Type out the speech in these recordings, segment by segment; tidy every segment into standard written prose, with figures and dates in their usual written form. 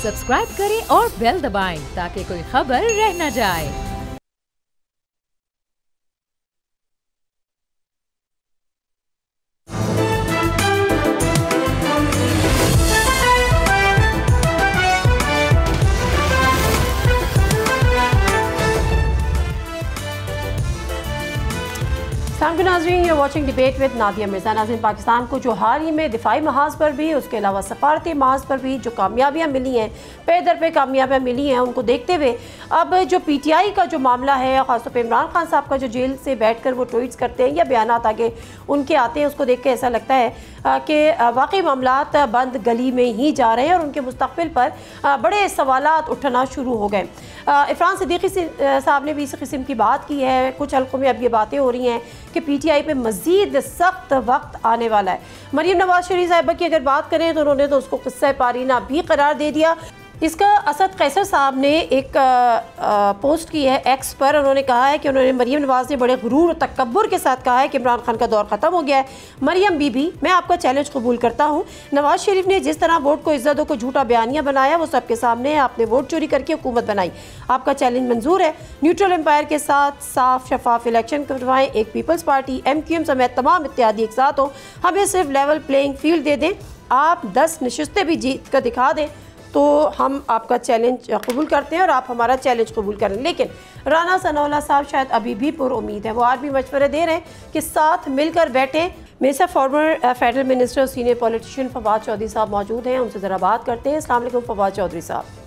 Subscribe करें और bell दबाएं ताकि कोई खबर रह न जाए। नाज़रीन, you're watching debate with Nadia Mirza. नाज़रीन, पाकिस्तान को जो हाल ही में दिफाई महाज पर भी, उसके अलावा सफारती महाज पर भी जो कामयाबियाँ मिली हैं, पे दर पे कामयाबियाँ मिली हैं, उनको देखते हुए अब जो PTI का जो मामला है, ख़ासतौर पर इमरान खान साहब का जो जेल से बैठ कर वो ट्वीट्स करते हैं या बयान आगे उनके आते हैं, उसको देख के ऐसा लगता है कि वाकई मामलात बंद गली में ही जा रहे हैं और उनके मुस्तक़बिल पर बड़े सवालात उठना शुरू हो गए। इरफान सिद्दीकी साहब ने भी इस किस्म की बात की है। कुछ हल्कों में अब ये बातें हो रही हैं कि PTI पे मज़ीद सख्त वक्त आने वाला है। मरीम नवाज शरीफ साहिबा की अगर बात करें तो उन्होंने तो उसको किस्सा पारीना भी करार दे दिया। इसका असद कैसर साहब ने एक पोस्ट की है एक्स पर। उन्होंने कहा है कि उन्होंने मरीम नवाज ने बड़े गुरूर और तकब्बुर के साथ कहा है कि इमरान खान का दौर ख़त्म हो गया है। मरियम बीबी, मैं आपका चैलेंज कबूल करता हूँ। नवाज शरीफ ने जिस तरह वोट को इज्जतों को झूठा बयानिया बनाया वो सबके सामने है। आपने वोट चोरी करके हुकूमत बनाई, आपका चैलेंज मंजूर है। न्यूट्रल एम्पायर के साथ साफ शफाफ इलेक्शन करवाएं। एक पीपल्स पार्टी, MQM समेत तमाम इत्यादि एक साथ हो। हमें सिर्फ लेवल प्लेइंग फील्ड दे दें। आप 10 नशिस्तें भी जीत कर दिखा दें तो हम आपका चैलेंज कबूल करते हैं और आप हमारा चैलेंज कबूल करें। लेकिन राना सनाउल्लाह साहब शायद अभी भी पुरुम्मीद है। वो आज भी मशवरे दे रहे हैं कि साथ मिलकर बैठें। मेरे साथ फॉर्मर फेडरल मिनिस्टर और सीनियर पॉलिटिशियन फवाद चौधरी साहब मौजूद हैं। उनसे ज़रा बात करते हैं। अस्सलाम वालेकुम फवाद चौधरी साहब।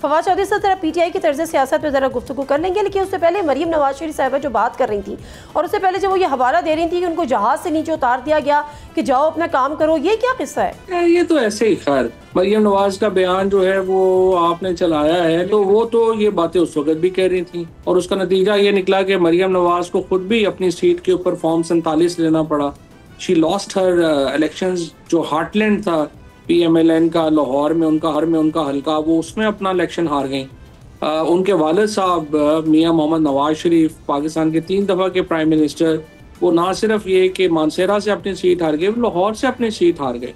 फवाद चौधरी साहब, जरा PTI की तर्ज सियासत पे ज़रा गुफ्तगू कर लेंगे, लेकिन उससे पहले मरीम नवाज शरीफ साहिबा जो बात कर रही थी और उससे पहले जब वो ये हवाला दे रही थी कि उनको जहाज़ से नीचे उतार दिया गया कि जाओ अपना काम करो, ये क्या किस्सा है? ये तो ऐसे ही, खैर मरीम नवाज का बयान जो है वो आपने चलाया है, तो वो तो ये बातें उस वक्त भी कह रही थी और उसका नतीजा ये निकला कि मरीम नवाज को खुद भी अपनी सीट के ऊपर फॉर्म 47 लेना पड़ा। She lost her elections. जो हार्टलैंड था PMLN का, लाहौर में उनका हल्का, वो उसमें अपना इलेक्शन हार गई। उनके वालिद साहब मियां मोहम्मद नवाज शरीफ, पाकिस्तान के 3 दफ़ा के प्राइम मिनिस्टर, वो ना सिर्फ ये कि मानसेरा से अपनी सीट हार गए, लाहौर से अपनी सीट हार गए।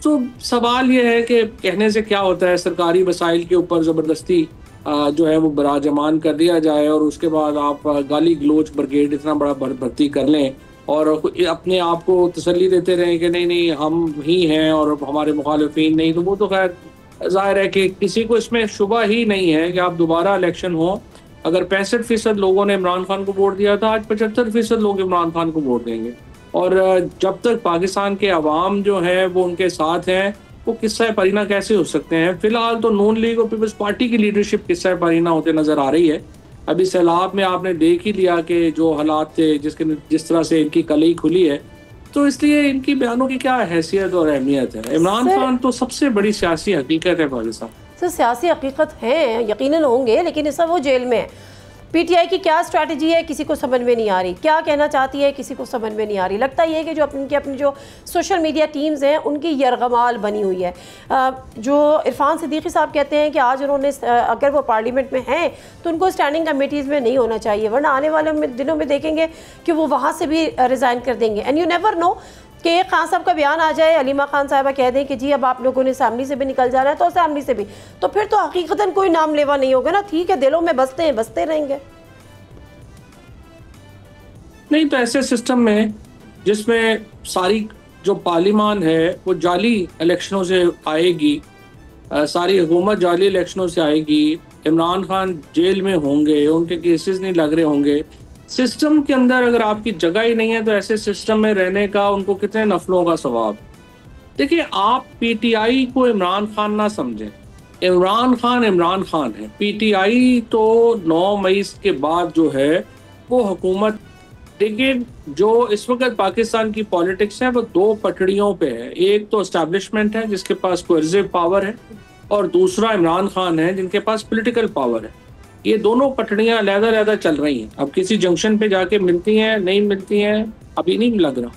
तो सवाल ये है कि कहने से क्या होता है, सरकारी वसाइल के ऊपर ज़बरदस्ती जो है वो बराजमान कर दिया जाए और उसके बाद आप गाली गलोच ब्रिगेड इतना बड़ा भर्ती कर लें और अपने आप को तसल्ली देते रहें कि नहीं नहीं हम ही हैं और हमारे मुखालिफिन नहीं, तो वो तो खैर जाहिर है कि किसी को इसमें शुबा ही नहीं है कि आप दोबारा इलेक्शन हो। अगर 65% लोगों ने इमरान खान को वोट दिया था, आज 75% लोग इमरान खान को वोट देंगे। और जब तक पाकिस्तान के अवाम जो है वो उनके साथ हैं, वो किस्सा पारीना कैसे हो सकते हैं? फिलहाल तो नून लीग और पीपल्स पार्टी की लीडरशिप किस्सा पारीना होते नजर आ रही है। अभी सैलाब में आपने देख ही लिया कि जो हालात थे, जिस तरह से इनकी कलई खुली है, तो इसलिए इनकी बयानों की क्या हैसियत और अहमियत है। इमरान खान तो सबसे बड़ी सियासी हकीकत है पाकिस्तान। सर, सियासी हकीकत है, यकीनन होंगे, लेकिन इस वो जेल में है। PTI की क्या स्ट्रैटेजी है किसी को समझ में नहीं आ रही, क्या कहना चाहती है किसी को समझ में नहीं आ रही। लगता ये है कि जो अपनी जो सोशल मीडिया टीम्स हैं उनकी यरगमाल बनी हुई है। जो इरफान सिद्दीकी साहब कहते हैं कि आज उन्होंने, अगर वो पार्लियामेंट में हैं तो उनको स्टैंडिंग कमेटीज़ में नहीं होना चाहिए, वरना आने वाले दिनों में देखेंगे कि वो वहाँ से भी रिज़ाइन कर देंगे। एंड यू नेवर नो कि खान साहब का बयान आ जाए, अलीमा खान साहबा कह दें कि जी अब आप लोगों ने असेंबली से भी निकल जाना है, तो असेंबली से भी, तो फिर तो हकीकतन कोई नाम लेवा नहीं होगा ना। ठीक है, दिलों में बसते रहेंगे। नहीं तो ऐसे सिस्टम में जिसमें सारी जो पार्लियामान है वो जाली इलेक्शनों से आएगी, सारी हुकूमत जाली इलेक्शनों से आएगी, इमरान खान जेल में होंगे, उनके केसेस नहीं लग रहे होंगे, सिस्टम के अंदर अगर आपकी जगह ही नहीं है तो ऐसे सिस्टम में रहने का उनको कितने नफलों का सवाब। देखिए, आप PTI को इमरान खान ना समझें। इमरान खान है। PTI तो 9 मई के बाद जो है वो हुकूमत, लेकिन जो इस वक्त पाकिस्तान की पॉलिटिक्स है वो 2 पटड़ियों पे है। एक तो एस्टैब्लिशमेंट है जिसके पास कोर्सिव पावर है और दूसरा इमरान खान है जिनके पास पॉलिटिकल पावर है। ये दोनों पटड़ियां अलग-अलग चल रही हैं। अब किसी जंक्शन पे जाके मिलती हैं, नहीं मिलती हैं, अभी नहीं लग रहा।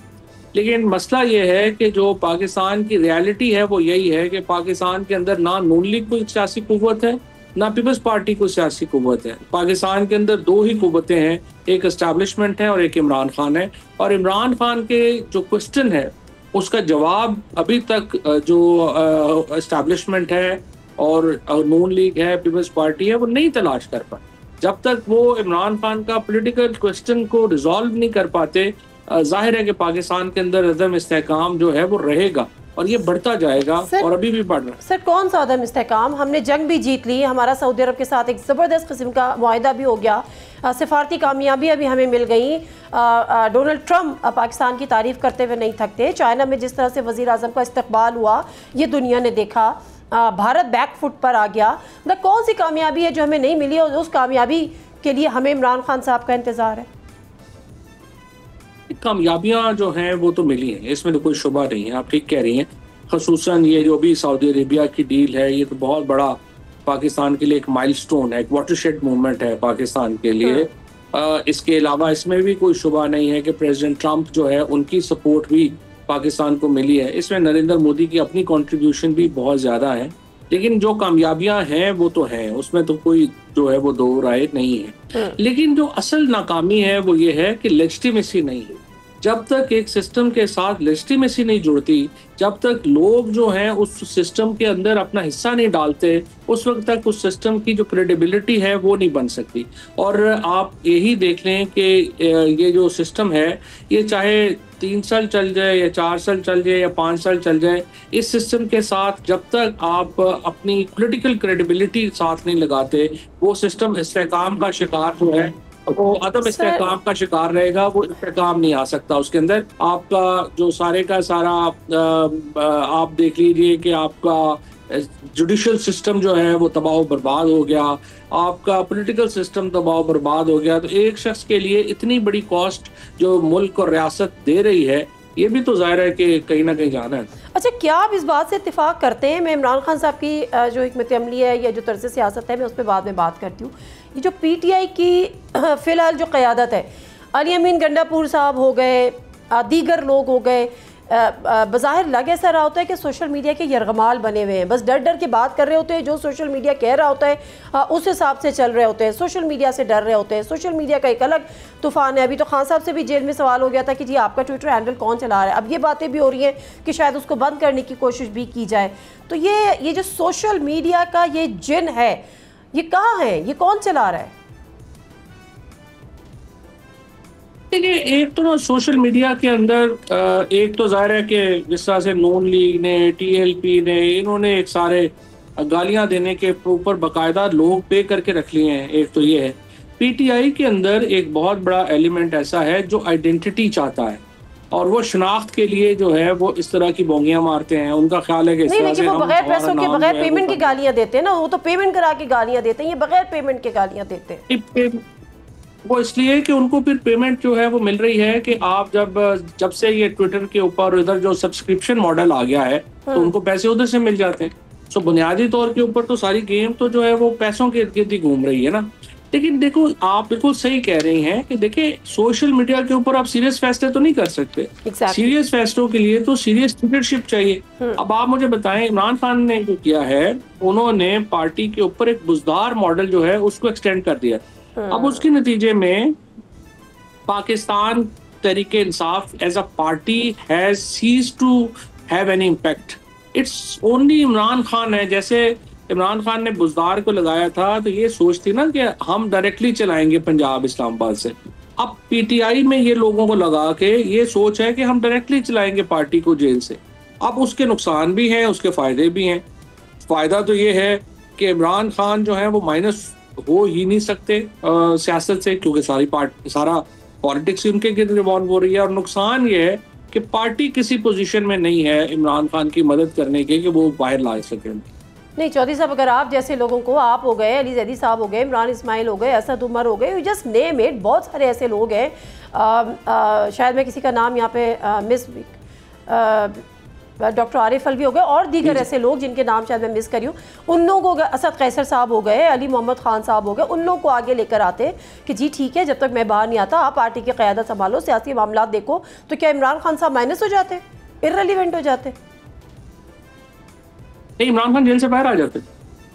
लेकिन मसला ये है कि जो पाकिस्तान की रियलिटी है वो यही है कि पाकिस्तान के अंदर ना नून लीग कोई सियासी कुव्वत है, ना पीपल्स पार्टी को सियासी कुव्वत है। पाकिस्तान के अंदर 2 ही कुव्वतें हैं, एक एस्टैब्लिशमेंट है और एक इमरान खान है। और इमरान खान के जो क्वेश्चन है उसका जवाब अभी तक जो एस्टैब्लिशमेंट है और नून लीग है, पीपल्स पार्टी है, वो नहीं तलाश कर पाए। जब तक वो इमरान खान का पॉलिटिकल क्वेश्चन को रिजॉल्व नहीं कर पाते, जाहिर है कि पाकिस्तान के अंदर अदम इस्तेहकाम जो है वो रहेगा और ये बढ़ता जाएगा और अभी भी बढ़ रहा है। सर कौन सा अदम इस्तेहकाम? हमने जंग भी जीत ली, हमारा सऊदी अरब के साथ एक ज़बरदस्त किस्म का मुआहिदा भी हो गया, सिफारती कामयाबी अभी हमें मिल गई। डोनाल्ड ट्रंप पाकिस्तान की तारीफ करते हुए नहीं थकते। चाइना में जिस तरह से वज़ीर आज़म का इस्तकबाल हुआ ये दुनिया ने देखा। भारत बैक फुट पर आ गया। मतलब कौन सी कामयाबी है जो हमें नहीं मिली और उस कामयाबी के लिए हमें इमरान खान साहब का इंतज़ार है? कामयाबियां जो हैं वो तो मिली हैं, इसमें तो कोई शुबा नहीं है, आप ठीक कह रही हैं। खसूसन ये जो भी सऊदी अरेबिया की डील है, ये तो बहुत बड़ा पाकिस्तान के लिए एक माइलस्टोन है, एक वाटरशेड मूवमेंट है पाकिस्तान के लिए। इसके अलावा इसमें भी कोई शुबा नहीं है कि प्रेसिडेंट ट्रंप जो है उनकी सपोर्ट भी पाकिस्तान को मिली है। इसमें नरेंद्र मोदी की अपनी कंट्रीब्यूशन भी बहुत ज़्यादा है। लेकिन जो कामयाबियां हैं वो तो हैं, उसमें तो कोई जो है वो दो राय नहीं है। लेकिन जो असल नाकामी है वो ये है कि लेजिटिमेसी नहीं है। जब तक एक सिस्टम के साथ लेजिटिमेसी नहीं जुड़ती, जब तक लोग जो हैं उस सिस्टम के अंदर अपना हिस्सा नहीं डालते, उस वक्त तक उस सिस्टम की जो क्रेडिबिलिटी है वो नहीं बन सकती। और आप यही देख लें कि ये जो सिस्टम है, ये चाहे 3 साल चल जाए या 4 साल चल जाए या 5 साल चल जाए, इस सिस्टम के साथ जब तक आप अपनी पॉलिटिकल क्रेडिबिलिटी साथ नहीं लगाते, वो सिस्टम इस्तेहकाम का शिकार जो है वो अदम इस्तेहकाम का शिकार रहेगा, वो इस्तेहकाम नहीं आ सकता उसके अंदर। आपका जो सारे का सारा आप देख लीजिए कि आपका जुडिशल सिस्टम जो है वो तबाह बर्बाद हो गया, आपका पॉलिटिकल सिस्टम तबाह बर्बाद हो गया। तो एक शख्स के लिए इतनी बड़ी कॉस्ट जो मुल्क और रियासत दे रही है, ये भी तो जाहिर है कि कहीं ना कहीं जाना है। अच्छा, क्या आप इस बात से इत्तेफाक करते हैं? मैं इमरान खान साहब की जो हिकमत अमली है या जो तर्ज सियासत है, मैं उस पर बाद में बात करती हूँ। ये जो PTI की फ़िलहाल जो क़यादत है, अली अमीन गंडापुर साहब हो गए, दीगर लोग हो गए, बज़ाहिर लग ऐसा रहा होता है कि सोशल मीडिया के यरगमाल बने हुए हैं, बस डर डर के बात कर रहे होते हैं। जो सोशल मीडिया कह रहा होता है उस हिसाब से चल रहे होते हैं, सोशल मीडिया से डर रहे होते हैं। सोशल मीडिया का एक अलग तूफान है। अभी तो खान साहब से भी जेल में सवाल हो गया था कि जी आपका ट्विटर हैंडल कौन चला रहा है। अब ये बातें भी हो रही हैं कि शायद उसको बंद करने की कोशिश भी की जाए। तो ये जो सोशल मीडिया का ये जिन है, ये कहाँ है, ये कौन चला रहा है? देखिए, एक तो ना सोशल मीडिया के अंदर एक तो जाहिर है कि जिस तरह से नून लीग ने, TLP ने, इन्होंने एक सारे गालियां देने के ऊपर बाकायदा लोग पे करके रख लिए हैं। एक तो ये है। PTI के अंदर एक बहुत बड़ा एलिमेंट ऐसा है जो आइडेंटिटी चाहता है और वो शनाख्त के लिए जो है वो इस तरह की बोंगियां मारते हैं। उनका ख्याल है कि नहीं, वो बगैर पैसों के, बगैर पेमेंट की गालियां देते हैं ना, वो तो पेमेंट करा के गालियां देते हैं, ये बगैर पेमेंट के गालियां देते हैं। वो इसलिए कि उनको फिर पेमेंट जो है वो मिल रही है कि आप जब से ये ट्विटर के ऊपर इधर जो सब्सक्रिप्शन मॉडल आ गया है तो उनको पैसे उधर से मिल जाते हैं। सो बुनियादी तौर के ऊपर तो सारी गेम तो जो है वो पैसों के इर्द ही घूम रही है ना। लेकिन देखो, आप बिल्कुल सही कह रही हैं कि देखिए, सोशल मीडिया के ऊपर आप सीरियस फैसले तो नहीं कर सकते। सीरियस फैसलों के लिए तो सीरियस लीडरशिप चाहिए। अब आप मुझे बताएं, इमरान खान ने जो किया है, उन्होंने पार्टी के ऊपर एक बुजदार मॉडल जो है उसको एक्सटेंड कर दिया। अब उसके नतीजे में Pakistan Tehreeke Insaf as a party has ceased to have any impact. It's only Imran Khan है। जैसे इमरान खान ने बुजदार को लगाया था तो ये सोच थी ना कि हम डायरेक्टली चलाएंगे पंजाब इस्लामाबाद से। अब PTI में ये लोगों को लगा के ये सोच है कि हम डायरेक्टली चलाएंगे पार्टी को जेल से। अब उसके नुकसान भी हैं, उसके फायदे भी हैं। फायदा तो ये है कि इमरान खान जो है वो माइनस हो ही नहीं सकते सियासत से, क्योंकि सारा पॉलिटिक्स उनके गिर्द रिवॉल्व हो रही है। और नुकसान ये है कि पार्टी किसी पोजीशन में नहीं है इमरान खान की मदद करने के कि वो बाहर ला सके। नहीं चौधरी साहब, अगर आप जैसे लोगों को, आप हो गए, अली जैदी साहब हो गए, इमरान इस्माइल हो गए, असद उमर हो गए, यू जस्ट नेम इट, बहुत सारे ऐसे लोग हैं, शायद मैं किसी का नाम यहाँ पे मिस, डॉक्टर आरिफ अलवी हो गए और दीगर ऐसे लोग जिनके नाम शायद मैं मिस करी हूँ, उन लोगों को, असद कैसर साहब हो गए, अली मोहम्मद खान साहब हो गए, उन लोगों को आगे लेकर आते कि जी ठीक है, जब तक मैं बाहर नहीं आता आप पार्टी की क़यादत संभालो, सियासी मामला देखो। तो क्या इमरान खान साहब माइनस हो जाते, इर्रेलेवेंट हो जाते? नहीं, इमरान खान जेल से बाहर आ जाते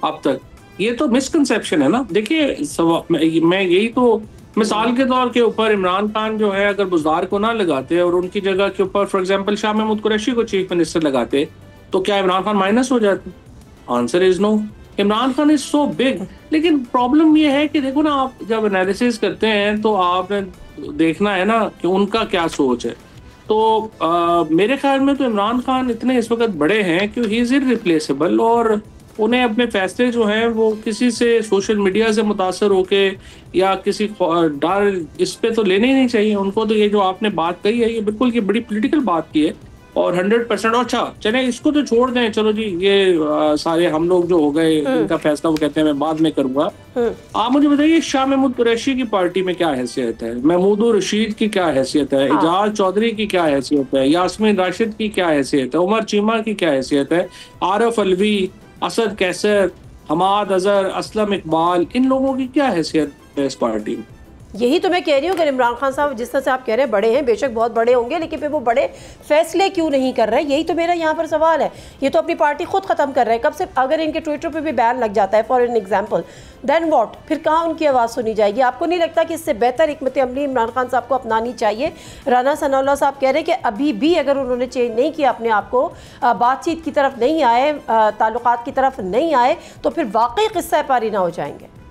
अब तक। ये तो मिसकंसेप्शन है ना। देखिए, मैं यही तो मिसाल के तौर के ऊपर इमरान खान जो है अगर बुज़दार को ना लगाते और उनकी जगह के ऊपर फॉर एग्जांपल शाह महमूद कुरैशी को चीफ मिनिस्टर लगाते तो क्या इमरान खान माइनस हो जाते? Answer is no. Imran Khan is so big. लेकिन प्रॉब्लम ये है कि देखो ना, आप जब एनालिसिस करते हैं तो आपने देखना है ना कि उनका क्या सोच है। तो मेरे ख्याल में तो इमरान खान इतने इस वक्त बड़े हैं कि ही इज इररिप्लेसेबल और उन्हें अपने फैसले जो हैं वो किसी से सोशल मीडिया से मुतासर होके या किसी डर इस पे तो लेने ही नहीं चाहिए उनको। तो ये जो आपने बात कही है ये बिल्कुल ये बड़ी पॉलिटिकल बात की है और 100%। अच्छा चले इसको तो छोड़ दें, चलो जी ये सारे हम लोग जो हो गए इनका फैसला वो कहते हैं मैं बाद में करूंगा। आप मुझे बताइए शाह महमूद कुरैशी की पार्टी में क्या हैसियत है, महमूद रशीद की क्या हैसियत है, एजाज चौधरी की क्या हैसियत है, यास्मीन राशिद की क्या हैसियत है, उमर चीमा की क्या हैसियत है, आरिफ अलवी, असद कैसर, हमाद अजहर, असलम इकबाल, इन लोगों की क्या हैसियत है इस पार्टी में? यही तो मैं कह रही हूँ कि इमरान खान साहब जिस तरह से आप कह रहे हैं बड़े हैं, बेशक बहुत बड़े होंगे, लेकिन फिर वो बड़े फैसले क्यों नहीं कर रहे? यही तो मेरा यहाँ पर सवाल है। ये तो अपनी पार्टी खुद ख़त्म कर रहे हैं। कब से अगर इनके ट्विटर पे भी बैन लग जाता है for an example, then what? फिर कहाँ उनकी आवाज़ सुनी जाएगी? आपको नहीं लगता कि इससे बेहतर हिकमत अमली इमरान खान साहब को अपनानी चाहिए? राना सनाउल्लाह साहब कह रहे हैं कि अभी भी अगर उन्होंने चेंज नहीं किया अपने आप को, बातचीत की तरफ नहीं आए, ताल्लुकात की तरफ नहीं आए, तो फिर वाकई किस्सा पारी ना हो जाएंगे।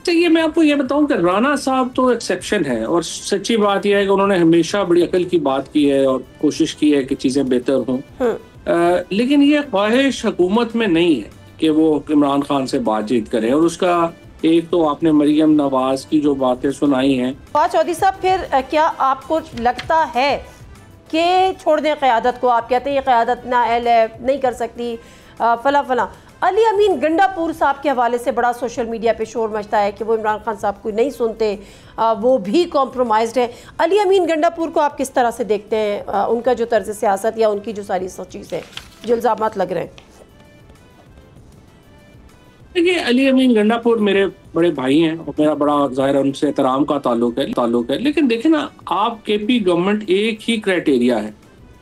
ये मैं आपको ये बताऊं कि राना साहब तो एक्सेप्शन है और सच्ची बात यह है कि उन्होंने हमेशा बड़ी अकल की बात की है और कोशिश की है कि चीज़ें बेहतर हों। लेकिन ये ख्वाहिश हुकूमत में नहीं है कि वो इमरान खान से बातचीत करें। और उसका एक तो आपने मरियम नवाज की जो बातें सुनाई हैं। चौधरी साहब, फिर क्या आपको लगता है कि छोड़ दें क़यादत को? आप कहते हैं ये क़यादत नाअहल है, नहीं कर सकती, फला फला। अली अमीन गंडापुर साहब के हवाले से बड़ा सोशल मीडिया पे शोर मचता है कि वो इमरान खान साहब को नहीं सुनते, वो भी कॉम्प्रोमाइज्ड है। अली अमीन गंडापुर को आप किस तरह से देखते हैं? उनका जो तर्ज सियासत या उनकी जो सारी चीज़ें जो इल्ज़ामात लग रहे हैं। देखिए अली अमीन गंडापुर मेरे बड़े भाई हैं और मेरा बड़ा ज़ाहिर उनसे एहतराम का ताल्लुक है। लेकिन देखिए ना, आप केपी गवर्नमेंट एक ही क्राइटेरिया है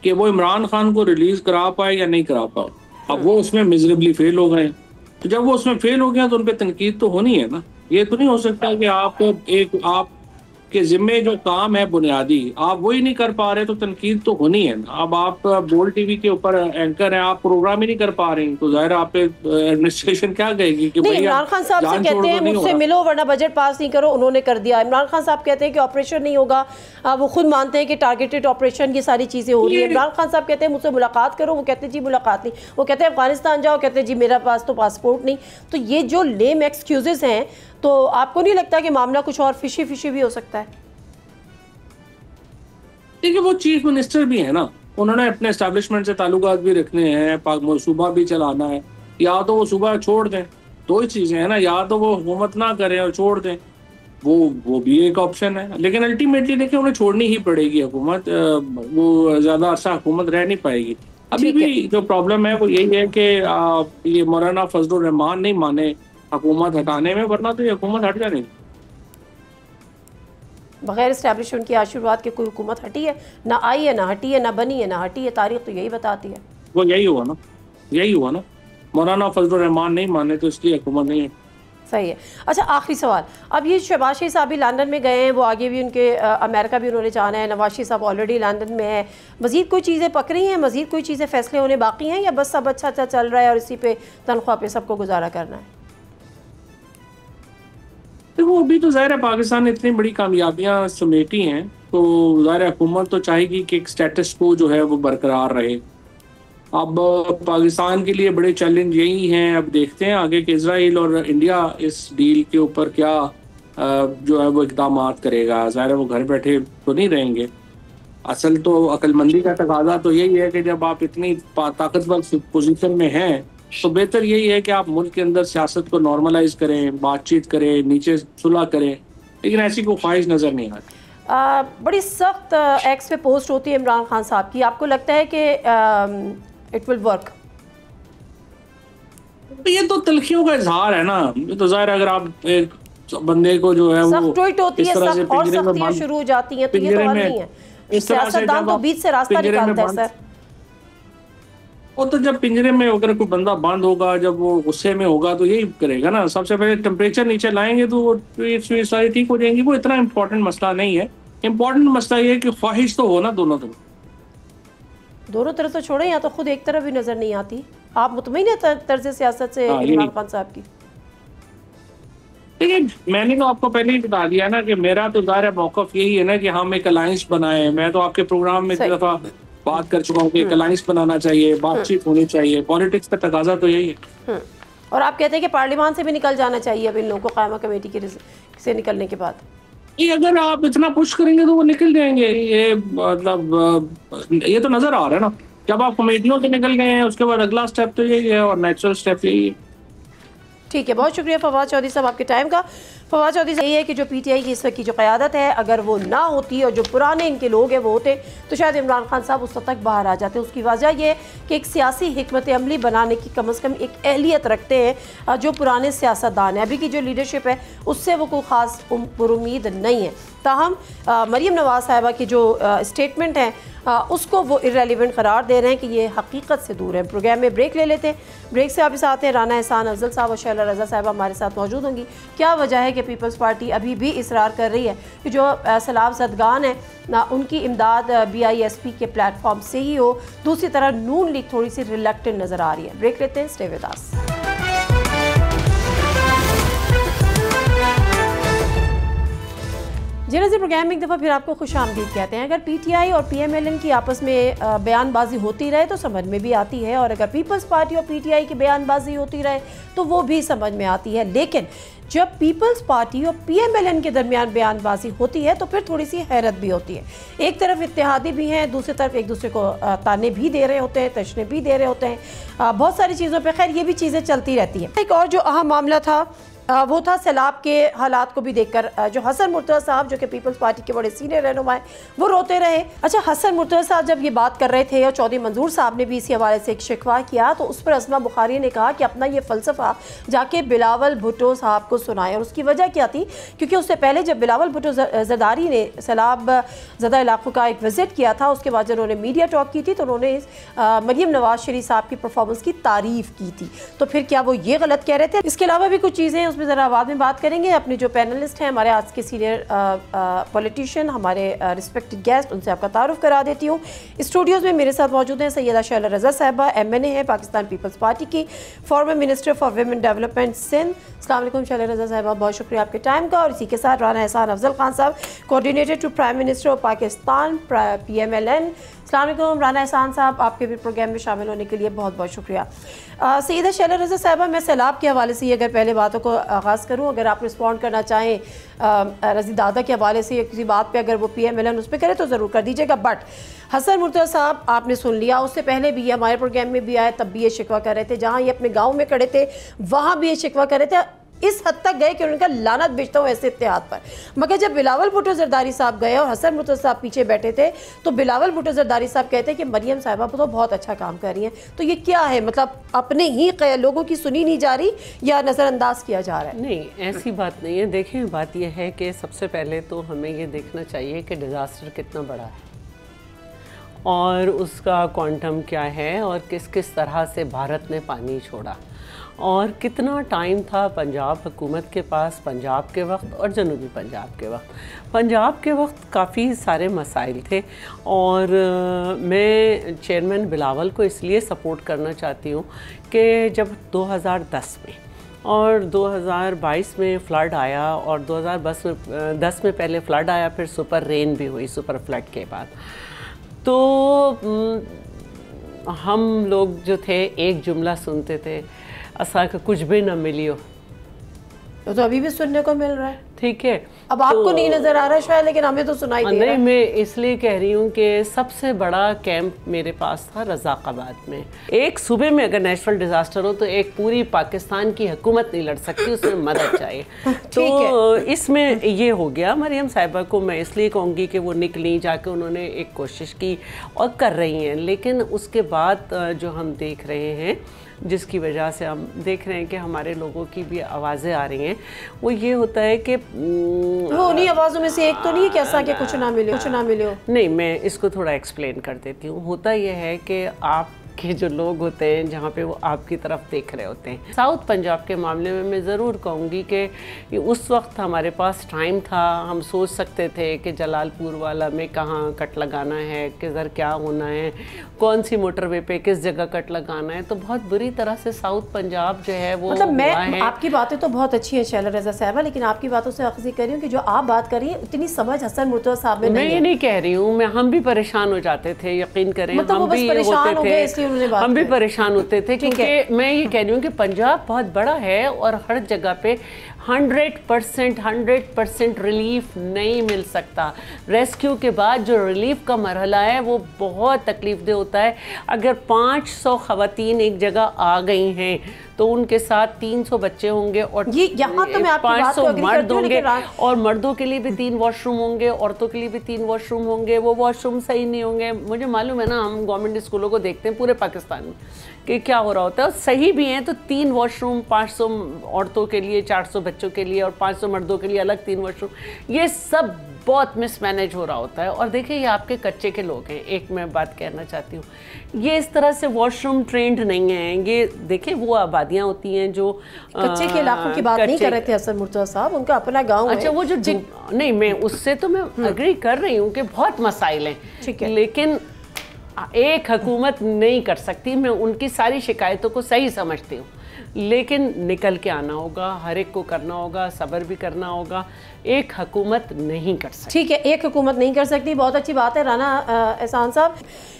कि वो इमरान खान को रिलीज करा पाए या नहीं करा पाए। अब वो उसमें मिजरेबली फेल हो गए, तो जब वो उसमें फेल हो गया तो उन पर तनकीद तो होनी है ना। ये तो नहीं हो सकता कि आपके जिम्मे जो काम है बुनियादी आप वही नहीं कर पा रहे तो तनकीद तो होनी है ना। अब आप बोल्ड टीवी के ऊपर एंकर हैं, आप प्रोग्राम ही नहीं कर पा रहे तो जाहिर आप एडमिनिस्ट्रेशन क्या कहेगी कि नहीं। इमरान खान साहब से कहते हैं मुझसे मिलो वरना बजट पास नहीं करो, उन्होंने कर दिया। इमरान खान साहब कहते हैं कि ऑपरेशन नहीं होगा, वो खुद मानते हैं कि टारगेटेड ऑपरेशन, ये सारी चीज़ें हो रही है। इमरान खान साहब कहते हैं मुझसे मुलाकात करो, वो कहते हैं जी मुलाकात नहीं। वो कहते हैं अफगानिस्तान जाओ, कहते हैं जी मेरा पास तो पासपोर्ट नहीं। तो ये जो लेम एक्सक्यूजेस हैं, तो आपको नहीं लगता कि मामला कुछ और फिशी भी हो सकता है? देखिए वो चीफ मिनिस्टर भी है ना, उन्होंने अपने एस्टैब्लिशमेंट से ताल्लुकात भी रखने हैं, पाक सूबा भी चलाना है। या तो वो सूबा छोड़ दें, दो ही चीज़ें हैं ना, या तो वो हुकूमत ना करें और छोड़ दें, वो भी एक ऑप्शन है। लेकिन अल्टीमेटली देखिए उन्हें छोड़नी ही पड़ेगी हुकूमत, वो ज़्यादा अरसा हुकूमत रह नहीं पाएगी। अभी भी जो प्रॉब्लम है वो यही है कि ये मौलाना फजलुर रहमान नहीं माने हुकूमत हटाने में, वरना तो ये हुकूमत हट जानी। बगैर इस्टेब्लिशमेंट की आशीर्वाद के कोई हुकूमत हटी है? ना आई है, ना हटी है, ना बनी है, ना हटी है। तारीख तो यही बताती है। वो यही हुआ ना, मौलाना फजलुर रहमान नहीं माने तो इसलिए हुकूमत नहीं है। सही है। अच्छा आखिरी सवाल, अब ये शहबाज शरीफ साहब भी लंदन में गए हैं, वो आगे भी उनके अमेरिका भी उन्होंने जाना है, नवाज शरीफ साहब ऑलरेडी लंदन में है। मज़ीद कोई चीज़ें पक रही हैं, मज़ीद कोई चीज़ें फैसले होने बाकी हैं, या बस सब अच्छा चल रहा है और इसी पे तनख्वाह पे सबको गुजारा करना है? देखो अभी तो ज़ाहिर है पाकिस्तान ने इतनी बड़ी कामयाबियां समेटी हैं, तो ज़ाहिर हुकूमत तो चाहेगी कि एक स्टेटस को जो है वो बरकरार रहे। अब पाकिस्तान के लिए बड़े चैलेंज यही हैं, अब देखते हैं आगे कि इजराइल और इंडिया इस डील के ऊपर क्या जो है वो इक़दाम करेगा। ज़ाहिर है वो घर बैठे तो नहीं रहेंगे। असल तो अक्लमंदी का तकाजा तो यही है कि जब आप इतनी ताकतवर पोजीशन में हैं तो बेहतर यही है कि आप मुल्क के अंदर सियासत को नॉर्मलाइज करें, बातचीत करें, नीचे सुलह करें। लेकिन ऐसी कोई ख्वाहिश नज़र नहीं आती। बड़ी सख्त एक्स पे पोस्ट होती है इमरान खान साहब की, आपको लगता है कि इट विल वर्क? ये तो तलखियों का इजहार है ना। ये तो जाहिर है अगर आप एक बंदे को जो है वो ट्वीट होती है, सख्त और सख्तियां शुरू हो जाती हैं, तो ये तो नहीं है। सियासतदान तो बीच से रास्ता निकालता है सर। वो तो जब पिंजरे में अगर कोई बंदा बंद होगा, जब वो गुस्से में होगा तो यही करेगा ना, सबसे पहले टेम्परेचर नीचे लाएंगे तो वो ये सारी ठीक हो जाएंगी। वो इतना इम्पोर्टेंट मसला नहीं है। इम्पोर्टेंट मसला ये है कि ख्वाहिश तो हो ना दोनों तरफ तो छोड़े, या तो खुद एक तरफ भी नजर नहीं आती। आप मुतमईन है तर्ज सियासत से इमरान खान साहब की? देखिए, मैंने तो आपको पहले ही बता दिया ना कि मेरा तो ज़ाहिर मौक़िफ़ यही है ना कि हम एक अलायंस बनाएं। मैं तो आपके प्रोग्राम में एक दफ़ा बात कर चुका हूँ कि एक अलायंस बनाना चाहिए, बातचीत होनी चाहिए। पॉलिटिक्स का तकाजा तो यही है। और आप कहते हैं कि पार्लियामान से भी निकल जाना चाहिए अब इन लोगों को, कायमा कमेटी से निकलने के बाद? ये अगर आप इतना पुश करेंगे तो वो निकल जाएंगे। ये मतलब ये तो नज़र आ रहा है ना, जब आप कमेटियों से निकल गए हैं उसके बाद अगला स्टेप तो यही है और नेचुरल स्टेप यही है। ठीक है, बहुत शुक्रिया फवाद चौधरी साहब आपके टाइम का। फवाद चौधरी साहब, यही है कि जो पीटीआई की इस वक्त की जो क़यादत है, अगर वो ना होती और जो पुराने इनके लोग हैं वो होते तो शायद इमरान खान साहब उस तक बाहर आ जाते। उसकी वजह ये कि एक सियासी हिकमत अमली बनाने की कम से कम एक अहलियत रखते हैं जो पुराने सियासतदान हैं। अभी की जो लीडरशिप है उससे वो कोई ख़ास पुरुम्मीद नहीं है। ताहम मरीम नवाज़ साहिबा की जो स्टेटमेंट है उसको वो इर्रेलेवेंट करार दे रहे हैं कि ये हकीकत से दूर है। प्रोग्राम में ब्रेक ले लेते हैं, ब्रेक से आप आते हैं। राना एहसान अफजल साहब और शैला रज़ा साहब हमारे साथ मौजूद होंगी। क्या वजह है कि पीपल्स पार्टी अभी भी इसरार कर रही है कि जो सैलाब ज़दगान है ना उनकी इमदाद BISP के प्लेटफॉर्म से ही हो। दूसरी तरफ नून लीग थोड़ी सी रिलक्टेंट नज़र आ रही है। ब्रेक लेते हैं, stay with us. General program में एक दफ़ा फिर आपको खुश आमदीद कहते हैं। अगर PTI और PMLN की आपस में बयानबाजी होती रहे तो समझ में भी आती है, और अगर पीपल्स पार्टी और PTI की बयानबाजी होती रहे तो वो भी समझ में आती है। लेकिन जब पीपल्स पार्टी और PMLN के दरमियान बयानबाजी होती है तो फिर थोड़ी सी हैरत भी होती है। एक तरफ इत्तेहादी भी हैं, दूसरी तरफ एक दूसरे को ताने भी दे रहे होते हैं, तशने भी दे रहे होते हैं, बहुत सारी चीज़ों पर। खैर, ये भी चीज़ें चलती रहती हैं। एक और जो अहम मामला था वो था सैलाब के हालात को भी देखकर जो हसन मुर्तज़ा साहब जो कि पीपल्स पार्टी के बड़े सीनियर रहनुमा हैं वो रोते रहे। अच्छा, हसन मुर्तज़ा साहब जब ये बात कर रहे थे और चौधरी मंजूर साहब ने भी इसी हवाले से एक शिकवा किया तो उस पर असमा बुखारी ने कहा कि अपना ये फ़लसफ़ा जाके बिलावल भुट्टो साहब को सुनाए। और उसकी वजह क्या थी? क्योंकि उससे पहले जब बिलावल भुट्टो ज़रदारी ने सैलाब ज़दा इलाकों का एक विज़िट किया था, उसके बाद जब उन्होंने मीडिया टॉक की थी तो उन्होंने मरीम नवाज़ शरीफ साहब की परफॉर्मेंस की तारीफ़ की थी। तो फिर क्या वो ये गलत कह रहे थे? इसके अलावा भी कुछ चीज़ें उसमें ज़रा बाद में बात करेंगे। अपने जो पैनलिस्ट हैं हमारे आज के सीनियर पॉलिटिशियन, हमारे रिस्पेक्टेड गेस्ट, उनसे आपका तारुफ करा देती हूँ। स्टूडियोज़ में मेरे साथ मौजूद हैं सैयदा शैला रज़ा साहिबा, MNA है पाकिस्तान पीपल्स पार्टी की, former minister for women development Sindh. अस्सलाम वालेकुम शैला रज़ा साहिबा, बहुत शुक्रिया आपके टाइम का। और इसी के साथ राना एहसान अफजल खान साहब, coordinator to prime minister of Pakistan PMLN। अस्सलाम वालेकुम राना एहसान साहब, आपके भी प्रोग्राम में शामिल होने के लिए बहुत बहुत शुक्रिया। सैयदा शैला रज़ा साहिबा, मैं सैलाब के हवाले से अगर पहले बातों को आगाज़ करूँ, अगर आप रिस्पॉन्ड करना चाहें रज़ी दादा के हवाले से या किसी बात पे अगर वो PMLN उस पर करे तो ज़रूर कर दीजिएगा। बट हसन मुर्तज़ा साहब आपने सुन लिया, उससे पहले भी ये हमारे प्रोग्राम में भी आए, तब भी ये शिकवा कर रहे थे। जहाँ ये अपने गाँव में खड़े थे वहाँ भी ये शिकवा कर रहे थे, इस हद तक गए कि उनका लानत भेजता हूँ ऐसे इत्तेहाद पर। मगर जब बिलावल भुट्टो ज़रदारी साहब गए और हसन मुर्तज़ा साहब पीछे बैठे थे तो बिलावल भुट्टो ज़रदारी साहब कहते हैं कि मरियम साहिबा तो बहुत अच्छा काम कर रही हैं। तो ये क्या है, मतलब अपने ही लोगों की सुनी नहीं जा रही या नज़रअंदाज किया जा रहा है? नहीं, ऐसी बात नहीं है। देखिए, बात यह है कि सबसे पहले तो हमें ये देखना चाहिए कि डिज़ास्टर कितना बड़ा है और उसका क्वांटम क्या है और किस किस तरह से भारत ने पानी छोड़ा और कितना टाइम था पंजाब हुकूमत के पास पंजाब के वक्त और जनूबी पंजाब के वक्त। पंजाब के वक्त काफ़ी सारे मसाइल थे और मैं चेयरमैन बिलावल को इसलिए सपोर्ट करना चाहती हूँ कि जब 2010 में और 2022 में फ़्लड आया और 2010 में पहले फ़्लड आया, फिर सुपर रेन भी हुई सुपर फ्लड के बाद, तो हम लोग जो थे एक जुमला सुनते थे, असा का कुछ भी न मिलियो। तो अभी भी सुनने को मिल रहा है। ठीक है, अब आपको नहीं नजर आ रहा है शायद, लेकिन हमें तो सुनाई दे रहा है। नहीं, मैं इसलिए कह रही हूँ कि सबसे बड़ा कैंप मेरे पास था रज़ाक़ाबाद में। एक सूबे में अगर नेचुरल डिज़ास्टर हो तो एक पूरी पाकिस्तान की हुकूमत नहीं लड़ सकती, उसमें मदद चाहिए। तो इसमें ये हो गया। मरियम साहिबा को मैं इसलिए कहूँगी कि वो निकली, जाके उन्होंने एक कोशिश की और कर रही हैं। लेकिन उसके बाद जो हम देख रहे हैं, जिसकी वजह से हम देख रहे हैं कि हमारे लोगों की भी आवाज़ें आ रही हैं, वो ये होता है कि वो उन्हीं आवाज़ों में से एक तो नहीं है कैसा कि कुछ ना मिले, कुछ ना मिले हो। नहीं, मैं इसको थोड़ा एक्सप्लेन कर देती हूँ। होता यह है कि आप के जो लोग होते हैं जहाँ पे वो आपकी तरफ देख रहे होते हैं। साउथ पंजाब के मामले में मैं ज़रूर कहूँगी कि उस वक्त हमारे पास टाइम था, हम सोच सकते थे कि जलालपुर वाला में कहाँ कट लगाना है, किधर क्या होना है, कौन सी मोटरवे पे किस जगह कट लगाना है। तो बहुत बुरी तरह से साउथ पंजाब जो है वो मतलब मैं आपकी बातें तो बहुत अच्छी है शैला रज़ा साहबा, लेकिन आपकी बातों से अख्ज़ी कर रही हूँ कि जो आप बात कर रही हैं उतनी समझ हसन मुर्तज़ा साहब में नहीं है। मैं ये नहीं कह रही हूँ, हम भी परेशान हो जाते थे, यकीन करें, मतलब हम भी परेशान हो गए इसलिए उन्होंने बात हम भी परेशान होते थे, क्योंकि मैं ये कह रही हूँ कि पंजाब बहुत बड़ा है और हर जगह पे 100% रिलीफ नहीं मिल सकता। रेस्क्यू के बाद जो रिलीफ का मरहला है वो बहुत तकलीफदेह होता है। अगर 500 ख़वातीन एक जगह आ गई हैं तो उनके साथ 300 बच्चे होंगे और ये यहाँ तो मैं आपकी बात को 500 मर्द होंगे, लेकिन और मर्दों के लिए भी 3 वॉशरूम होंगे, औरतों के लिए भी 3 वॉशरूम होंगे। वो वॉशरूम सही नहीं होंगे। मुझे मालूम है ना, हम गवर्नमेंट स्कूलों को देखते हैं पूरे पाकिस्तान में कि क्या हो रहा होता है, और सही भी हैं। तो 3 वॉशरूम 500 औरतों के लिए, 400 बच्चों के लिए और 500 मर्दों के लिए अलग 3 वॉशरूम, ये सब बहुत मिसमैनेज हो रहा होता है। और देखिए ये आपके कच्चे के लोग हैं। एक मैं बात कहना चाहती हूँ, ये इस तरह से वॉशरूम ट्रेंड नहीं हैं। ये देखिए वो आबादियाँ होती हैं जो कच्चे के इलाकों की बात नहीं कर रहे थे हसन मुर्तज़ा साहब, उनका अपना गाँव है। अच्छा, वो जो नहीं, मैं उससे तो मैं अग्री कर रही हूँ कि बहुत मसाइल हैं, लेकिन एक हुकूमत नहीं कर सकती। मैं उनकी सारी शिकायतों को सही समझती हूँ, लेकिन निकल के आना होगा, हर एक को करना होगा, सब्र भी करना होगा। एक हुकूमत नहीं कर सकती। ठीक है, एक हुकूमत नहीं कर सकती, बहुत अच्छी बात है राना एहसान साहब।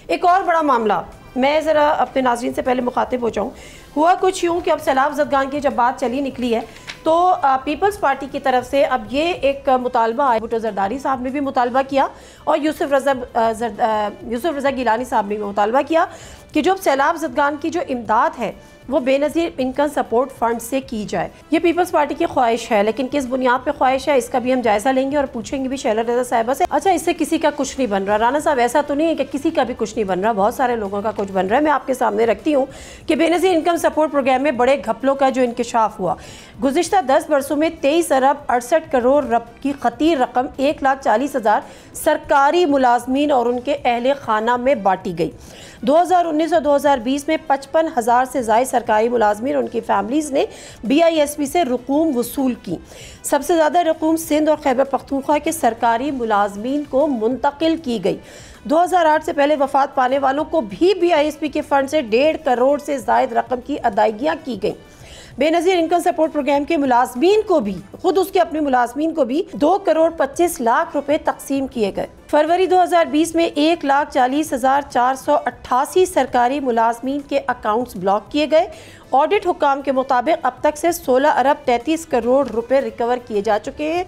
एक और बड़ा मामला, मैं ज़रा अपने नाज़रीन से पहले मुखातिब हो जाऊँ। हुआ कुछ यूँ कि अब सैलाब ज़दगान की जब बात चली निकली है तो पीपल्स पार्टी की तरफ से अब ये एक मुतालबा आया। भुट्टो ज़रदारी साहब ने भी मुतालबा किया और यूसुफ रज़ा गिलानी साहब ने भी मुतालबा किया कि जो सैलाब ज़दगान की जो इमदाद है वो बेनज़ीर इनकम सपोर्ट फंड से की जाए। ये पीपल्स पार्टी की ख्वाहिश है, लेकिन किस बुनियाद पे ख्वाहिश है इसका भी हम जायज़ा लेंगे और पूछेंगे भी शैला रज़ा साहिबा से। अच्छा, इससे किसी का कुछ नहीं बन रहा राना साहब, ऐसा तो नहीं है कि किसी का भी कुछ नहीं बन रहा, बहुत सारे लोगों का कुछ बन रहा है। मैं आपके सामने रखती हूँ कि बेनज़ीर इनकम सपोर्ट प्रोग्राम में बड़े घपलों का जो इंकशाफ हुआ। गुज़िश्ता 10 वर्षों में 23 अरब 68 करोड़ की खतीर रकम 1,40,000 सरकारी मुलाजमीन और उनके अहले खाना में बांटी गई। 2019 और 2020 में 55,000 से ज़ायद सरकारी मुलाजमीन और उनकी फैमिलीज़ ने BISP से रकूम वसूल की। सबसे ज़्यादा रकूम सिंध और खैबर पख्तूनख्वा के सरकारी मुलाजमीन को मुंतकिल की गई। 2008 से पहले वफात पाने वालों को भी BISP के फंड से 1.5 करोड़ से ज़ायद रकम की अदायगियाँ की गई। बेनज़ीर इनकम सपोर्ट प्रोग्राम के मुलाजमीन को भी, खुद उसके अपने मुलाजमीन को भी 2 करोड़ 25 लाख रुपए तकसीम किए गए। फरवरी 2020 में 1,40,488 सरकारी मुलाजमीन के अकाउंट्स ब्लॉक किए गए। ऑडिट हुकाम के मुताबिक अब तक से 16 अरब 33 करोड़ रुपए रिकवर किए जा चुके हैं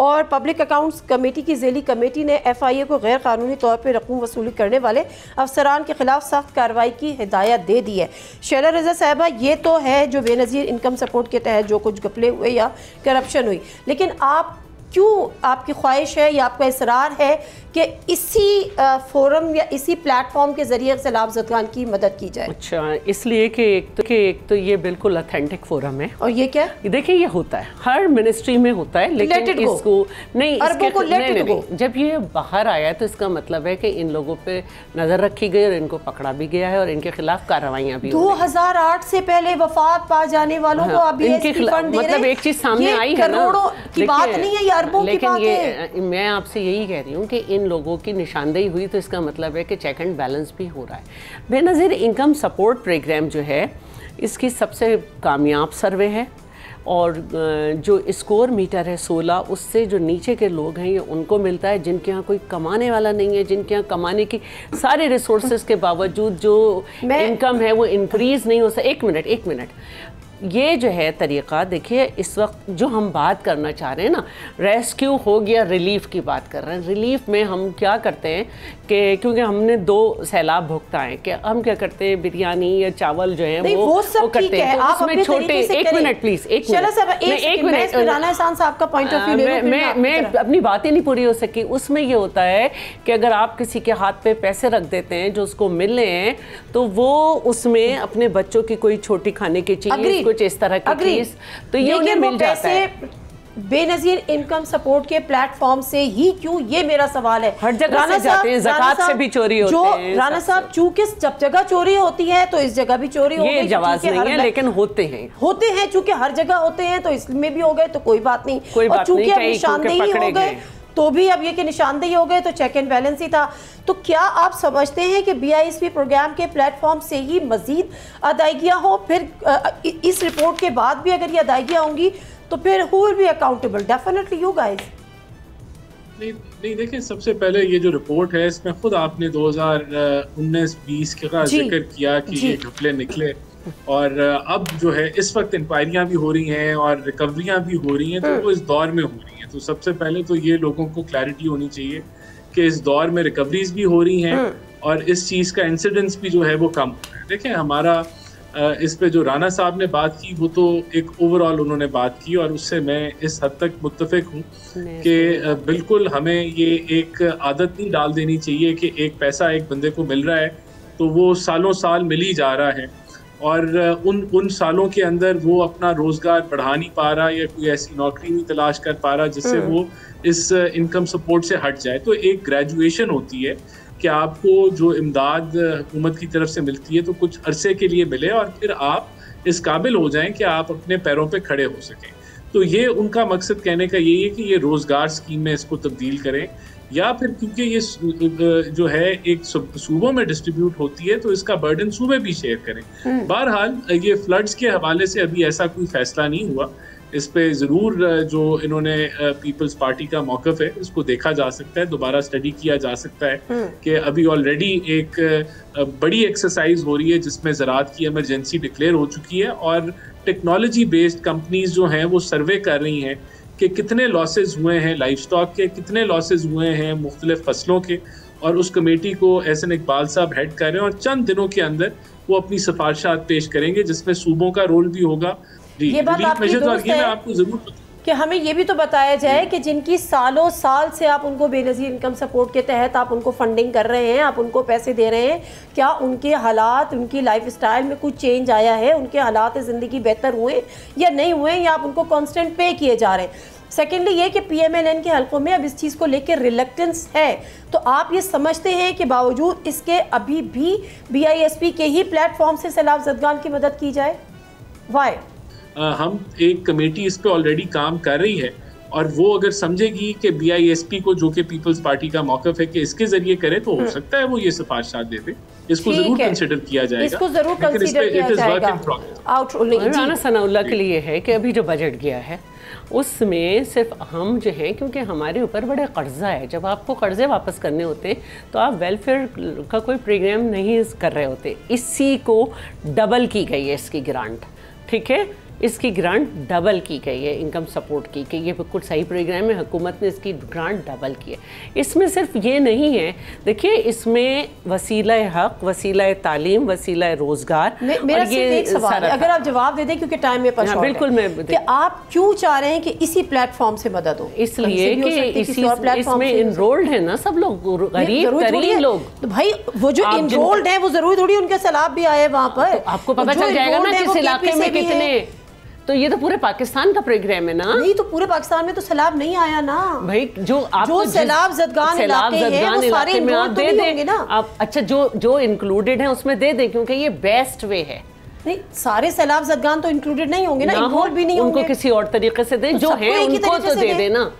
और पब्लिक अकाउंट्स कमेटी की ज़ेली कमेटी ने FIA को गैर कानूनी तौर पर रकूम वसूली करने वाले अफसरान के खिलाफ सख्त कार्रवाई की हिदायत दे दी है। शैला रज़ा साहिबा, ये तो है जो बेनज़ीर इनकम सपोर्ट के तहत जो कुछ घपले हुए या करप्शन हुई, लेकिन आप क्यों, आपकी ख्वाहिश है या आपका इसरार है कि इसी फोरम या इसी प्लेटफॉर्म के ज़रिए सैलाब ज़दगान की मदद की जाए? अच्छा, इसलिए कि एक तो ये बिल्कुल ऑथेंटिक फोरम है। और ये क्या? देखिए ये होता है, हर मिनिस्ट्री में होता है, लेकिन इसको नहीं, जब ये बाहर आया तो इसका मतलब है कि इन लोगों पे नज़र रखी गई और इनको पकड़ा भी गया है और इनके खिलाफ कार्रवाइयाँ भी 2008 से पहले वफात पा जाने वालों को अब इनके खिलाफ मतलब एक चीज़ सामने आई है ना, की बात नहीं है, लेकिन ये मैं आपसे यही कह रही हूँ कि इन लोगों की निशानदेही हुई तो इसका मतलब है कि चेक एंड बैलेंस भी हो रहा है। बेनज़ीर इनकम सपोर्ट प्रोग्राम जो है इसकी सबसे कामयाब सर्वे है और जो स्कोर मीटर है 16, उससे जो नीचे के लोग हैं ये उनको मिलता है जिनके यहाँ कोई कमाने वाला नहीं है, जिनके यहाँ कमाने की सारे रिसोर्सेज के बावजूद जो इनकम है वो इंक्रीज़ नहीं हो सकता। एक मिनट, ये जो है तरीक़ा, देखिए इस वक्त जो हम बात करना चाह रहे हैं ना, रेस्क्यू हो गया, रिलीफ की बात कर रहे हैं। रिलीफ में हम क्या करते हैं कि क्योंकि हमने 2 सैलाब भुगता है कि हम क्या करते हैं, बिरयानी या चावल जो है वो करते हैं, तो उसमें छोटे, एक मिनट प्लीज, एक मिनट राना एहसान साहब का पॉइंट ऑफ व्यू मैं अपनी बात ही नहीं पूरी हो सकी। उसमें ये होता है कि अगर आप किसी के हाथ पे पैसे रख देते हैं जो उसको मिलने हैं, तो वो उसमें अपने बच्चों की कोई छोटी खाने की चीज, कुछ इस तरह की चीज, तो ये उन्हें मिल जाता है। बेनजीर इनकम सपोर्ट के प्लेटफॉर्म से ही क्यों, ये मेरा सवाल है। हर जगह से जाते हैं, ज़कात से भी चोरी होते हैं। राना साहब, चूंकि जब जगह चोरी होती है तो इस जगह भी चोरी हो गई, ये जवाब नहीं है, लेकिन होते हैं चूंकि हर जगह होते हैं तो इसमें भी हो गए तो कोई बात नहीं। और चूंकि अब निशानदेही हो गए तो भी अब ये कि निशानदेही हो गए तो चेक एंड बैलेंस ही था। तो क्या आप समझते हैं कि BISP प्रोग्राम के प्लेटफॉर्म से ही मजीद अदायगियाँ हो? फिर इस रिपोर्ट के बाद भी अगर ये अदायगियाँ होंगी तो फिर who will be accountable? Definitely you guys. नहीं देखिए, सबसे पहले ये जो रिपोर्ट है इसमें खुद आपने 2019-20 का जिक्र किया कि ये घपले निकले, और अब जो है इस वक्त इंक्वायरियां भी हो रही हैं और रिकवरियां भी हो रही हैं, तो वो इस दौर में हो रही हैं। तो सबसे पहले तो ये लोगों को क्लैरिटी होनी चाहिए कि इस दौर में रिकवरीज भी हो रही हैं और इस चीज़ का इंसिडेंस भी जो है वो कम हो रहा है। देखें, हमारा इस पे जो राना साहब ने बात की वो तो एक ओवरऑल उन्होंने बात की, और उससे मैं इस हद तक मुत्तफिक हूँ कि बिल्कुल हमें ये एक आदत नहीं डाल देनी चाहिए कि एक पैसा एक बंदे को मिल रहा है तो वो सालों साल मिल ही जा रहा है, और उन सालों के अंदर वो अपना रोज़गार बढ़ा नहीं पा रहा या कोई ऐसी नौकरी नहीं तलाश कर पा रहा जिससे वो इस इनकम सपोर्ट से हट जाए। तो एक ग्रेजुएशन होती है कि आपको जो इमदाद हुकूमत की तरफ से मिलती है तो कुछ अरसे के लिए मिले और फिर आप इस काबिल हो जाएं कि आप अपने पैरों पे खड़े हो सकें। तो ये उनका मकसद कहने का यही है कि ये रोज़गार स्कीम में इसको तब्दील करें, या फिर क्योंकि ये जो है एक सूबों में डिस्ट्रीब्यूट होती है तो इसका बर्डन सूबे भी शेयर करें। बहरहाल ये फ्लड्स के हवाले से अभी ऐसा कोई फैसला नहीं हुआ, इस पे ज़रूर जो इन्होंने पीपल्स पार्टी का मौक़िफ़ है इसको देखा जा सकता है, दोबारा स्टडी किया जा सकता है कि अभी ऑलरेडी एक बड़ी एक्सरसाइज हो रही है जिसमें ज़राअत की इमरजेंसी डिक्लेयर हो चुकी है, और टेक्नोलॉजी बेस्ड कंपनीज जो हैं वो सर्वे कर रही हैं कि कितने लॉसेज हुए हैं लाइफ स्टॉक के, कितने लॉसेज हुए हैं मुख्तलिफ फसलों के, और उस कमेटी को एहसन इकबाल साहब हेड कर रहे हैं, और चंद दिनों के अंदर वो अपनी सिफारिशात पेश करेंगे जिसमें सूबों का रोल भी होगा। ये बात आपकी दुरुस्त है आपको जरूर कि हमें ये भी तो बताया जाए कि जिनकी सालों साल से आप उनको बेनज़ीर इनकम सपोर्ट के तहत आप उनको फंडिंग कर रहे हैं, आप उनको पैसे दे रहे हैं, क्या उनके हालात, उनकी लाइफ स्टाइल में कुछ चेंज आया है? उनके हालात ज़िंदगी बेहतर हुए या नहीं हुए, या आप उनको कांस्टेंट पे किए जा रहे हैं? सेकेंडली ये कि PMLN के हलकों में अब इस चीज़ को लेकर रिलेक्टेंस है, तो आप ये समझते हैं कि बावजूद इसके अभी भी BISP के ही प्लेटफॉर्म से सैलाब ज़दगान की मदद की जाए? वाई? हम एक कमेटी इस पे ऑलरेडी काम कर रही है, और वो अगर समझेगी कि BISP को, जो कि पीपल्स पार्टी का मौक़िफ़ है, कि इसके जरिए करे तो हो सकता है वो ये सिफारिशात दे दे। इसको जरूर कंसीडर किया जाएगा, इसको जरूर कंसीडर किया जाएगा। राना सनाउल्लाह के लिए है कि अभी जो बजट गया है उसमें सिर्फ हम जो हैं, क्योंकि हमारे ऊपर बड़े कर्जा है, जब आपको कर्जे वापस करने होते तो आप वेलफेयर का कोई प्रोग्राम नहीं कर रहे होते। इसी को डबल की गई है इसकी ग्रांट, ठीक है, इसकी ग्रांट डबल की गई है इनकम सपोर्ट की, कि ये बिल्कुल सही प्रोग्राम है, हुकूमत ने इसकी ग्रांट डबल की है। इसमें सिर्फ ये नहीं है, देखिए इसमें वसीला हक, वसीला तालीम, वसीला रोज़गार, मेरा ये एक सवाल है, अगर आप जवाब दे दें क्योंकि टाइम में पहुंच, बिल्कुल मैं कि आप क्यों चाह रहे हैं कि इसी प्लेटफॉर्म से मदद हो? इसलिए कि इसमें इनरोल्ड है ना सब लोग, गरीब तरीन लोग। तो भाई वो जो इनरोल्ड है वो जरूरी थोड़ी उनके सैलाब भी आए वहाँ पर, आपको पता चल जाएगा ना किस इलाके में कितने। तो ये तो पूरे पाकिस्तान का प्रोग्राम है ना? नहीं, तो पूरे पाकिस्तान में तो सैलाब नहीं आया ना भाई, जो सैलाब ज़दगान इलाके हैं वो सारे में आप दे देंगे ना आप। अच्छा, जो इंक्लूडेड है उसमें दे दें, क्योंकि ये बेस्ट वे है। नहीं, सारे सैलाब ज़दगान तो इंक्लूडेड नहीं होंगे ना, इन्वॉल्व भी नहीं होंगे, उनको किसी और तरीके से दें, जो है उनको तो दे देना,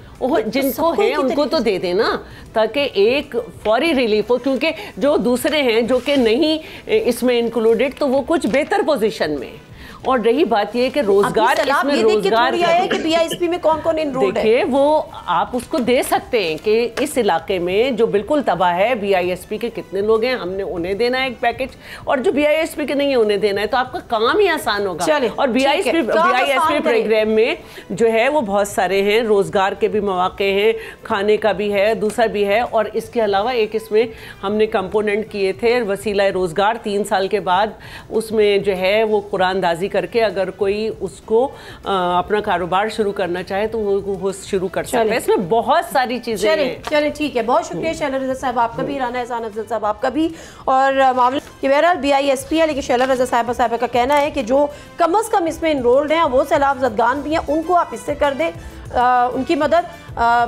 जिनको है उनको तो दे देना, ताकि एक फौरी रिलीफ हो, क्योंकि जो दूसरे हैं जो कि नहीं इसमें इंक्लूडेड तो वो कुछ बेहतर पोजीशन में। और रही बात ये कि रोजगार, इसमें रोजगार है कि BISP में कौन कौन इनरोल्ड है, देखिए वो आप उसको दे सकते हैं कि इस इलाके में जो बिल्कुल तबाह है, BISP के कितने लोग हैं, हमने उन्हें देना है एक पैकेज, और जो BISP के नहीं है उन्हें देना है, तो आपका काम ही आसान होगा। और BISP प्रोग्राम में जो है वो बहुत सारे हैं, रोजगार के भी मौके हैं, खाने का भी है, दूसरा भी है, और इसके अलावा एक इसमें हमने कंपोनेंट किए थे वसीला रोजगार, 3 साल के बाद उसमें जो है वो कुरानदाजी करके अगर कोई उसको अपना कारोबार शुरू करना चाहे तो वो शुरू कर सकता है। इसमें बहुत सारी चीजें हैं। चलिए ठीक है, बहुत शुक्रिया शैला रज़ा साहब आपका भी, राना एहसान अफजल साहब आपका भी। और मामला कि बहरहाल BISP है, लेकिन शैला रज़ा साहब का कहना है कि जो कम अज़ कम इसमें इनरोल्ड हैं वो सैलाब ज़दगान भी हैं, उनको आप इससे कर दें। उनकी मदद,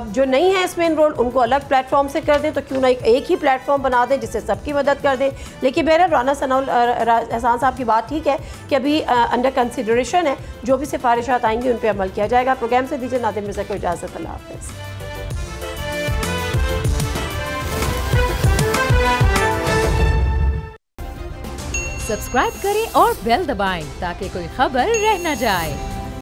जो नहीं है इसमें इनरोल उनको अलग प्लेटफॉर्म से कर दें, तो क्यों ना एक ही प्लेटफॉर्म बना दें जिससे सबकी मदद कर दें। लेकिन बहरहाल राना सनाउल एहसान साहब की बात ठीक है कि अभी अंडर कंसिडरेशन है, जो भी सिफारिशात आएंगी उन पर अमल किया जाएगा। प्रोग्राम से दीजिए नादिम मिर्ज़ा को इजाज़त, अल्लाह हाफ़िज़। सब्सक्राइब करें और बेल दबाएं ताकि कोई खबर रह न जाए।